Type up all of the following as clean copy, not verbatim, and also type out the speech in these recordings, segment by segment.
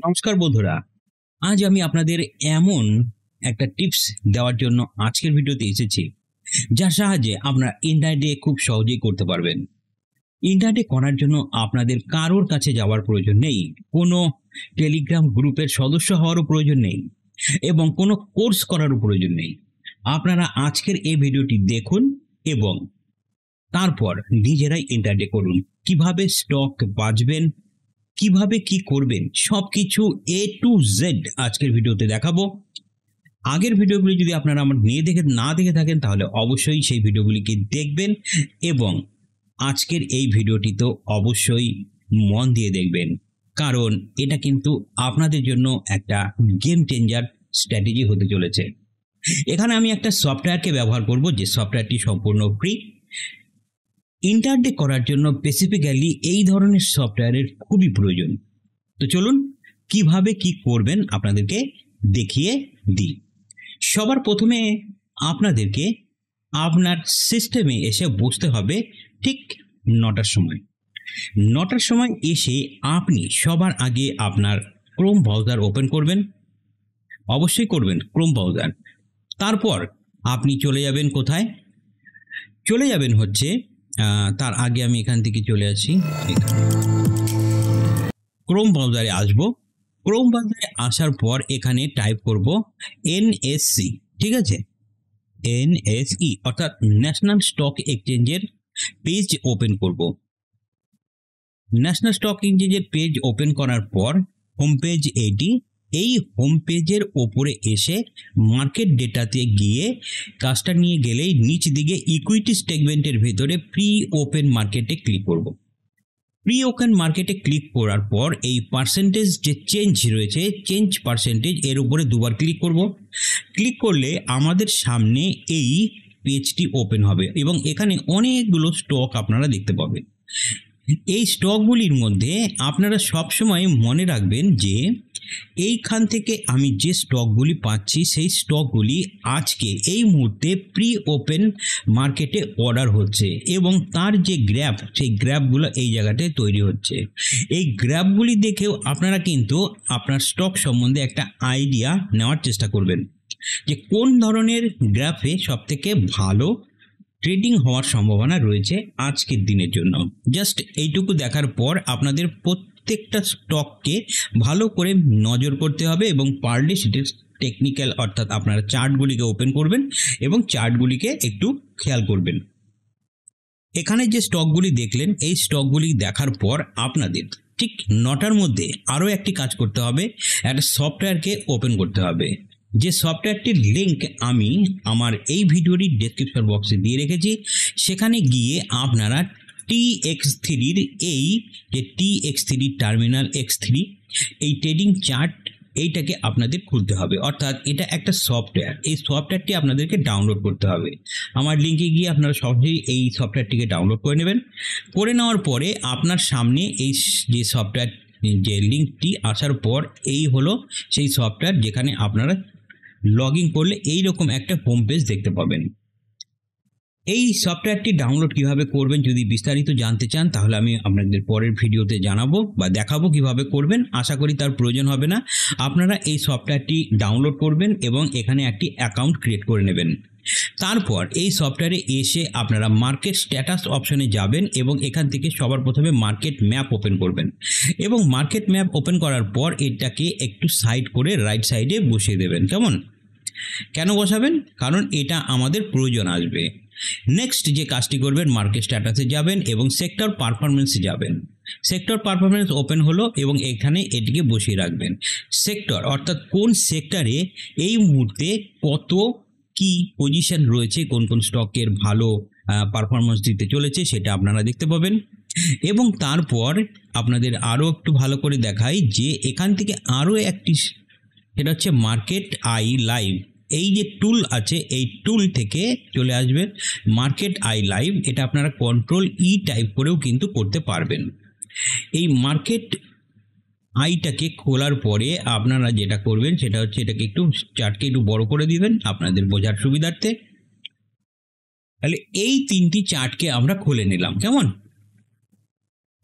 নমস্কার বন্ধুরা, আজ আমি আপনাদের এমন একটা টিপস দেওয়ার জন্য আজকের ভিডিওতে এসেছি, যার সাহায্যে আপনারা ইন্টারনেটে খুব সহজেই করতে পারবেন। ইন্টারনেটে করার জন্য আপনাদের কারোর কাছে যাওয়ার প্রয়োজন নেই, কোনো টেলিগ্রাম গ্রুপের সদস্য হওয়ারও প্রয়োজন নেই এবং কোনো কোর্স করারও প্রয়োজন নেই। আপনারা আজকের এই ভিডিওটি দেখুন এবং তারপর নিজেরাই ইন্টারনেটে করুন। কিভাবে স্টক বাঁচবেন, কিভাবে কি করবেন, সবকিছু এ টু জেড আজকের ভিডিওতে দেখাবো। আগের ভিডিওগুলি যদি আপনারা আমার না দেখে থাকেন তাহলে অবশ্যই সেই ভিডিওগুলিকে দেখবেন এবং আজকের এই ভিডিওটি তো অবশ্যই মন দিয়ে দেখবেন, কারণ এটা কিন্তু আপনাদের জন্য একটা গেম চেঞ্জার স্ট্র্যাটেজি হতে চলেছে। এখানে আমি একটা সফটওয়্যারকে ব্যবহার করব, যে সফটওয়্যারটি সম্পূর্ণ ফ্রি। ইন্টারনেটে করার জন্য স্পেসিফিক্যালি এই ধরনের সফটওয়্যারের খুবই প্রয়োজন। তো চলুন কিভাবে কি করবেন আপনাদেরকে দেখিয়ে দিই। সবার প্রথমে আপনাদেরকে আপনার সিস্টেমে এসে বসতে হবে ঠিক 9টার সময়। 9টার সময় এসে আপনি সবার আগে আপনার ক্রোম ব্রাউজার ওপেন করবেন, অবশ্যই করবেন ক্রোম ব্রাউজার। তারপর আপনি চলে যাবেন কোথায়, চলে যাবেন হচ্ছে তার আগে আমি এখান থেকে চলে আসি, ক্রোম ব্রাউজারে আসব। ক্রোম ব্রাউজারে আসার পর এখানে টাইপ করব এনএসসি, ঠিক আছে, এনএসই অর্থাৎ ন্যাশনাল স্টক এক্সচেঞ্জের পেজ ওপেন করব। ন্যাশনাল স্টক এক্সচেঞ্জের পেজ ওপেন করার পর হোম পেজ এটি। এই হোম পেজের ওপরে এসে মার্কেট ডেটাতে গিয়ে কাজটা নিয়ে গেলেই নিচ দিকে ইকুইটি স্টেটমেন্টের ভিতরে প্রি ওপেন মার্কেটে ক্লিক করব। প্রি ওপেন মার্কেটে ক্লিক করার পর এই পার্সেন্টেজ যে চেঞ্জ রয়েছে, চেঞ্জ পার্সেন্টেজ, এর উপরে দুবার ক্লিক করব। ক্লিক করলে আমাদের সামনে এই পেজটি ওপেন হবে এবং এখানে অনেকগুলো স্টক আপনারা দেখতে পাবেন। এই স্টকগুলির মধ্যে আপনারা সবসময় মনে রাখবেন যে এইখান থেকে আমি যে স্টকগুলি পাচ্ছি সেই স্টকগুলি আজকে এই মুহূর্তে প্রি ওপেন মার্কেটে অর্ডার হচ্ছে এবং তার যে গ্রাফ, সেই গ্রাফগুলো এই জায়গাটায় তৈরি হচ্ছে। এই গ্রাফগুলি দেখেও আপনারা কিন্তু আপনার স্টক সম্বন্ধে একটা আইডিয়া নেওয়ার চেষ্টা করবেন যে কোন ধরনের গ্রাফে সবথেকে ভালো ট্রেডিং হওয়ার সম্ভাবনা রয়েছে আজকের দিনের জন্য। জাস্ট এইটুকু দেখার পর আপনাদের প্রত্যেকটা স্টককে ভালো করে নজর করতে হবে এবং পারডে সেটির টেকনিক্যাল অর্থাৎ আপনারা চার্টগুলিকে ওপেন করবেন এবং চার্টগুলিকে একটু খেয়াল করবেন। এখানে যে স্টকগুলি দেখলেন, এই স্টকগুলি দেখার পর আপনাদের ঠিক 9টার মধ্যে আরও একটি কাজ করতে হবে, একটা সফটওয়্যারকে ওপেন করতে হবে। যে সফটওয়্যারটির লিঙ্ক আমি আমার এই ভিডিওর ডেসক্রিপশন বক্সে দিয়ে রেখেছি। সেখানে গিয়ে আপনারা TX3-র এই যে TX3 টার্মিনাল X3 এই ট্রেডিং চার্ট, এইটাকে আপনাদের খুলতে হবে। অর্থাৎ এটা একটা সফটওয়্যার, এই সফটওয়্যারটি আপনাদেরকে ডাউনলোড করতে হবে। আমার লিঙ্কে গিয়ে আপনারা সহজেই এই সফটওয়্যারটিকে ডাউনলোড করে নেবেন। করে নেওয়ার পরে আপনার সামনে এই যে সফটওয়্যার যে লিঙ্কটি আসার পর এই হলো সেই সফটওয়্যার, যেখানে আপনারা লগ ইন করলে এইরকম একটা হোম পেজ দেখতে পাবেন। এই সফটওয়্যারটি ডাউনলোড কিভাবে করবেন যদি বিস্তারিত জানতে চান তাহলে আমি আপনাদের পরের ভিডিওতে জানাবো বা দেখাবো কিভাবে করবেন। আশা করি তার প্রয়োজন হবে না। আপনারা এই সফটওয়্যারটি ডাউনলোড করবেন এবং এখানে একটি অ্যাকাউন্ট ক্রিয়েট করে নেবেন। তারপর এই সফটওয়্যারে এসে আপনারা মার্কেট স্ট্যাটাস অপশনে যাবেন এবং এখান থেকে সবার প্রথমে মার্কেট ম্যাপ ওপেন করবেন এবং মার্কেট ম্যাপ ওপেন করার পর এটাকে একটু সাইড করে রাইট সাইডে বসিয়ে দেবেন। কেন বসাবেন? কারণ এটা আমাদের প্রয়োজন আসবে। নেক্সট যে কাজটি করবেন, মার্কেট স্ট্যাটাসে যাবেন এবং সেক্টর পারফরমেন্সে যাবেন। সেক্টর পারফরমেন্স ওপেন হলো এবং এখানে এটিকে বসিয়ে রাখবেন। সেক্টর অর্থাৎ কোন সেক্টরে এই মুহূর্তে কত কি পজিশন রয়েছে, কোন কোন স্টকের ভালো পারফরমেন্স দিতে চলেছে সেটা আপনারা দেখতে পাবেন। এবং তারপর আপনাদের আরও একটু ভালো করে দেখাই যে এখান থেকে আরও একটি, সেটা হচ্ছে মার্কেট আই লাইভ। এই যে টুল আছে এই টুল থেকে চলে আসবেন মার্কেট আই লাইভ। এটা আপনারা কন্ট্রোল ই টাইপ করেও কিন্তু করতে পারবেন। এই মার্কেট আইটাকে খোলার পরে আপনারা যেটা করবেন সেটা হচ্ছে এটাকে একটু চার্টকে একটু বড় করে দিবেন আপনাদের বোঝার সুবিধার্থে। তাহলে এই 3টি চার্টকে আমরা খুলে নিলাম,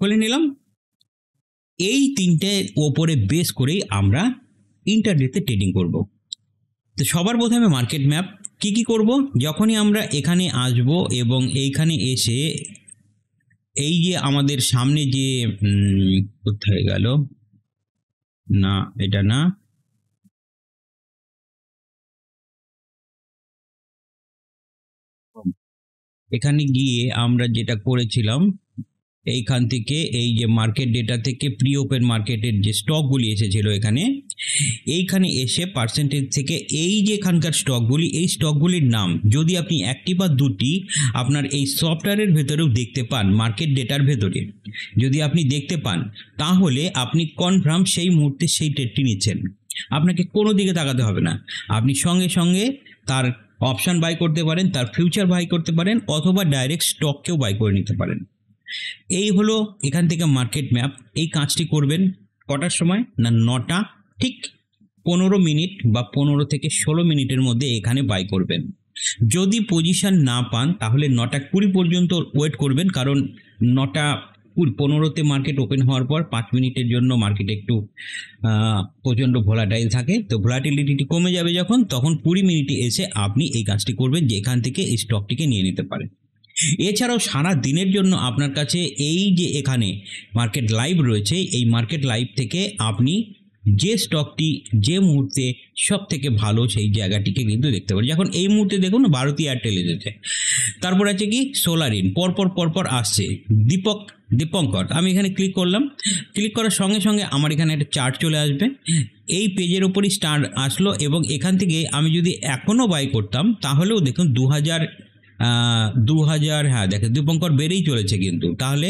খুলে নিলাম। এই তিনটে ওপরে বেস করেই আমরা ইন্টারডেতে ট্রেডিং করব। তো সবার প্রথমে মার্কেট ম্যাপ কি কি করব, যখনই আমরা এখানে আসব এবং এইখানে এসে এই যে আমাদের সামনে যে কোথায় গেল, না এটা না, এখানে গিয়ে আমরা যেটা করেছিলাম এইখান থেকে এই যে মার্কেট ডেটা থেকে প্রি ওপেন মার্কেটের যে স্টকগুলি এসেছিল এইখানে এসে পার্সেন্টেজ থেকে এই যে এখানকার স্টকগুলি, এই স্টকগুলির নাম যদি আপনি একটি বা দুটি আপনার এই সফটওয়্যারের ভেতরেও দেখতে পান, মার্কেট ডেটার ভেতরে যদি আপনি দেখতে পান, তাহলে আপনি কনফার্ম সেই মুহূর্তে সেই ট্রেডটি নিচ্ছেন। আপনাকে কোনো দিকে তাকাতে হবে না, আপনি সঙ্গে সঙ্গে তার অপশান বাই করতে পারেন, তার ফিউচার বাই করতে পারেন, অথবা ডাইরেক্ট স্টককেও বাই করে নিতে পারেন। এই হলো এখান থেকে মার্কেট ম্যাপ। এই কাজটি করবেন কটার সময়, না 9টা ঠিক 15 মিনিট বা 15 থেকে 16 মিনিটের মধ্যে এখানে বাই করবেন। যদি পজিশন না পান তাহলে 9টা 20 পর্যন্ত ওয়েট করবেন, কারণ 9টা 15তে মার্কেট ওপেন হওয়ার পর 5 মিনিটের জন্য মার্কেট একটু প্রচণ্ড ভোলাটাইল থাকে, তো ভোলাটিলিটি কমে যাবে যখন, তখন 20 মিনিটে এসে আপনি এই কাজটি করবেন যে এখান থেকে এই স্টকটিকে নিয়ে নিতে পারেন। এছাড়াও সারা দিনের জন্য আপনার কাছে এই যে এখানে মার্কেট লাইভ রয়েছে, এই মার্কেট লাইভ থেকে আপনি যে স্টকটি যে মুহূর্তে সব থেকে ভালো সেই জায়গাটিকে কিন্তু দেখতে পারেন। যখন এই মুহূর্তে দেখুন ভারতী এয়ারটেল এসেছে, তারপর আছে কি সোলারিন, পরপর আসছে দীপঙ্কর। আমি এখানে ক্লিক করলাম, ক্লিক করার সঙ্গে সঙ্গে আমার এখানে একটা চার্ট চলে আসবে, এই পেজের ওপরই স্টার আসলো, এবং এখান থেকে আমি যদি এখনও বাই করতাম তাহলেও দেখুন 2000 হ্যাঁ দেখেন দীপঙ্কর বেড়েই চলেছে কিন্তু, তাহলে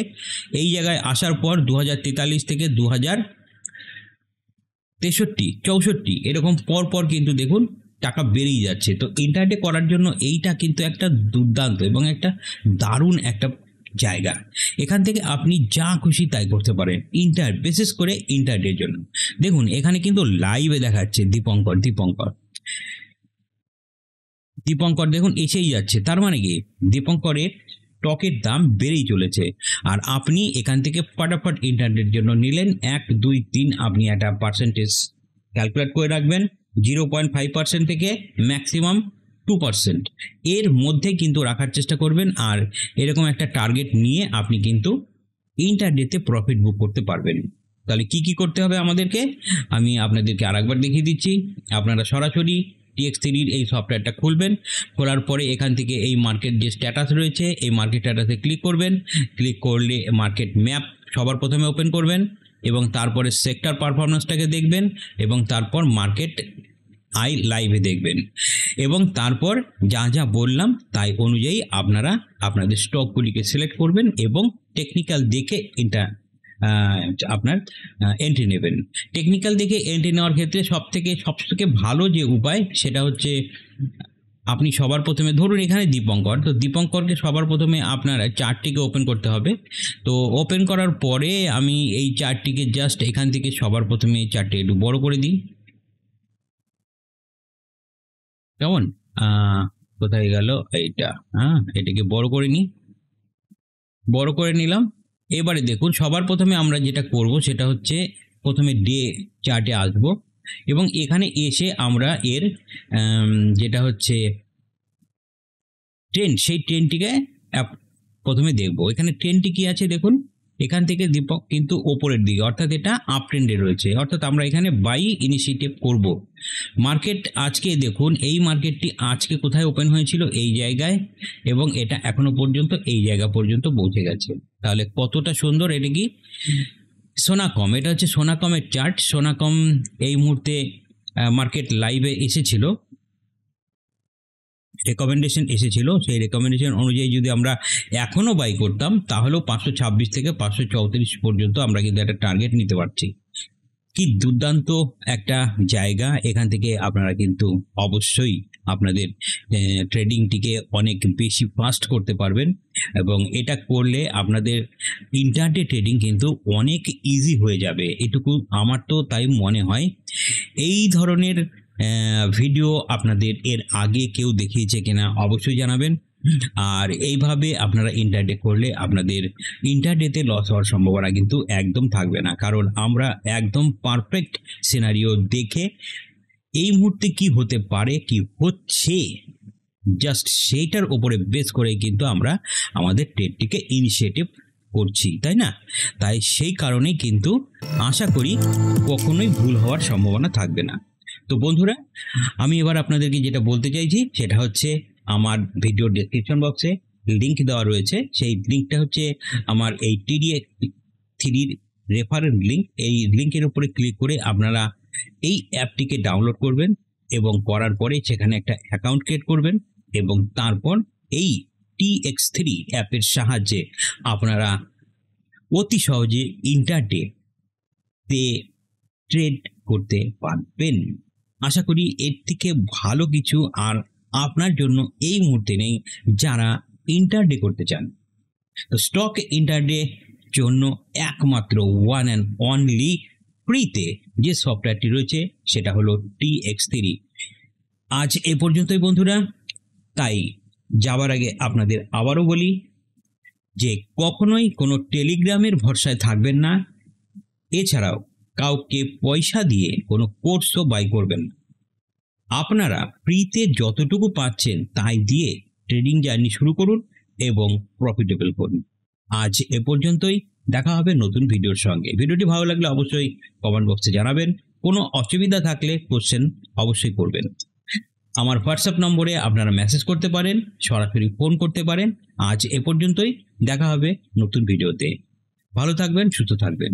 এই জায়গায় আসার পর 2043 থেকে 2063 64 এরকম পর কিন্তু দেখুন টাকা বেড়েই যাচ্ছে। তো ইন্টারডে করার জন্য এইটা কিন্তু একটা দুর্দান্ত এবং একটা দারুণ একটা জায়গা। এখান থেকে আপনি যা খুশি তাই করতে পারেন বিশেষ করে ইন্টারডের জন্য। দেখুন এখানে কিন্তু লাইভে দেখাচ্ছে দীপঙ্কর দেখুন এসেই যাচ্ছে, তার মানে কি দীপঙ্করের স্টকের দাম বেড়েই চলেছে। আর আপনি এখান থেকে ফটাফট ইন্টারনেটের জন্য নিলেন 1 2 3, আপনি একটা পার্সেন্টেজ ক্যালকুলেট করে রাখবেন 0.5% থেকে ম্যাক্সিমাম 2%, এর মধ্যে কিন্তু রাখার চেষ্টা করবেন। আর এরকম একটা টার্গেট নিয়ে আপনি কিন্তু ইন্টারডেতে প্রফিট বুক করতে পারবেন। তাহলে কি কি করতে হবে আমাদেরকে আমি আপনাদেরকে আরেকবার দেখিয়ে দিচ্ছি। আপনারা সরাসরি TX3 এই সফটওয়্যারটা খুলবেন, খোলার পরে এখান থেকে এই মার্কেট যে স্ট্যাটাস রয়েছে এই মার্কেট স্ট্যাটাসে ক্লিক করবেন, ক্লিক করলে মার্কেট ম্যাপ সবার প্রথমে ওপেন করবেন এবং তারপরে সেক্টর পারফরমেন্সটাকে দেখবেন এবং তারপর মার্কেট আই লাইভে দেখবেন এবং তারপর যা যা বললাম তাই অনুযায়ী আপনারা আপনাদের স্টকগুলিকে সিলেক্ট করবেন এবং টেকনিক্যাল দেখে আপনার এন্ট্রি নেবেন। টেকনিক্যাল দেখে এন্ট্রি নেওয়ার ক্ষেত্রে সবথেকে ভালো যে উপায় সেটা হচ্ছে আপনি সবার প্রথমে ধরুন এখানে দীপঙ্করকে সবার প্রথমে আপনার চার্টটিকে ওপেন করতে হবে। তো ওপেন করার পরে আমি এই চার্টটিকে জাস্ট এখান থেকে সবার প্রথমে এই চার্টটি একটু বড় করে দিই, কেমন কোথায় গেল এইটা, এটাকে বড় করে নিলাম। এবারে দেখুন সবার প্রথমে আমরা যেটা করব সেটা হচ্ছে প্রথমে ডে চার্টে আসব এবং এখানে এসে আমরা এর যেটা হচ্ছে ট্রেন্ড, সেই ট্রেন্ডটিকে প্রথমে দেখব। এখানে ট্রেন্ডটি কি আছে দেখুন, এখান থেকে দীপক কিন্তু ওপরের দিকে, অর্থাৎ এটা আপ ট্রেন্ডে রয়েছে, অর্থাৎ আমরা এখানে বাই ইনিশিয়েটিভ করব। মার্কেট আজকে দেখুন এই মার্কেটটি আজকে কোথায় ওপেন হয়েছিল, এই জায়গায়, এবং এটা এখনো পর্যন্ত এই জায়গা পর্যন্ত পৌঁছে গেছে। তাহলে কতটা সুন্দর, এটা কি সোনাকম, এটা হচ্ছে সোনাকমের চার্ট। সোনাকম এই মুহূর্তে মার্কেট লাইভে এসেছিল, রেকমেন্ডেশন এসেছিল, সেই রেকমেন্ডেশন অনুযায়ী যদি আমরা এখনও বাই করতাম তাহলেও 526 থেকে 534 পর্যন্ত আমরা কিন্তু একটা টার্গেট নিতে পারছি। কি দুর্দান্ত একটা জায়গা। এখান থেকে আপনারা কিন্তু অবশ্যই আপনাদের ট্রেডিংটিকে অনেক বেশি ফাস্ট করতে পারবেন এবং এটা করলে আপনাদের ইন্টারডে ট্রেডিং কিন্তু অনেক ইজি হয়ে যাবে, এটুকু আমার তো তাই মনে হয়। এই ধরনের ভিডিও আপনাদের এর আগে কেউ দেখিয়েছে কিনা অবশ্যই জানাবেন। আর এইভাবে আপনারা ইন্টারডে করলে আপনাদের ইন্টারডেতে লস হওয়ার সম্ভাবনা কিন্তু একদম থাকবে না, কারণ আমরা একদম পারফেক্ট সিনারিও দেখে এই মুহূর্তে কি হতে পারে, কি হচ্ছে, জাস্ট সেইটার উপরে বেস করে কিন্তু আমরা আমাদের ট্রেডটিকে ইনিশিয়েটিভ করছি, তাই না? তাই সেই কারণেই কিন্তু আশা করি কখনোই ভুল হওয়ার সম্ভাবনা থাকবে না। তো বন্ধুরা, আমি এবার আপনাদেরকে যেটা বলতে চাইছি সেটা হচ্ছে আমার ভিডিও ডেসক্রিপশন বক্সে লিংক দেওয়া রয়েছে। সেই লিঙ্কটা হচ্ছে আমার এই TDX3 রেফারেল লিঙ্ক। এই লিঙ্কের উপরে ক্লিক করে আপনারা এই অ্যাপটিকে ডাউনলোড করবেন এবং করার পরে সেখানে একটা অ্যাকাউন্ট ক্রিয়েট করবেন এবং তারপর এই TX3 অ্যাপের সাহায্যে আপনারা অতি সহজে ইন্টারডে তে ট্রেড করতে পারবেন। আশা করি এর থেকে ভালো কিছু আর আপনার জন্য এই মুহূর্তে নেই যারা ইন্টারডে করতে চান। তো স্টক ইন্টারডে জন্য একমাত্র ওয়ান অ্যান্ড অনলি ফ্রিতে যে সফটওয়্যারটি রয়েছে সেটা হলো TX3। আজ এ পর্যন্তই বন্ধুরা। তাই যাওয়ার আগে আপনাদের আবারও বলি যে কখনোই কোনো টেলিগ্রামের ভরসায় থাকবেন না, এছাড়াও কাউকে পয়সা দিয়ে কোনো কোর্সও বাই করবেন না। আপনারা ফ্রিতে যতটুকু পাচ্ছেন তাই দিয়ে ট্রেডিং জার্নি শুরু করুন এবং প্রফিটেবল করুন। আজ এ পর্যন্তই, দেখা হবে নতুন ভিডিওর সঙ্গে। ভিডিওটি ভালো লাগলে অবশ্যই কমেন্ট বক্সে জানাবেন। কোনো অসুবিধা থাকলে কোশ্চেন অবশ্যই করবেন। আমার হোয়াটসঅ্যাপ নম্বরে আপনারা মেসেজ করতে পারেন, সরাসরি ফোন করতে পারেন। আজ এ পর্যন্তই, দেখা হবে নতুন ভিডিওতে। ভালো থাকবেন, সুস্থ থাকবেন।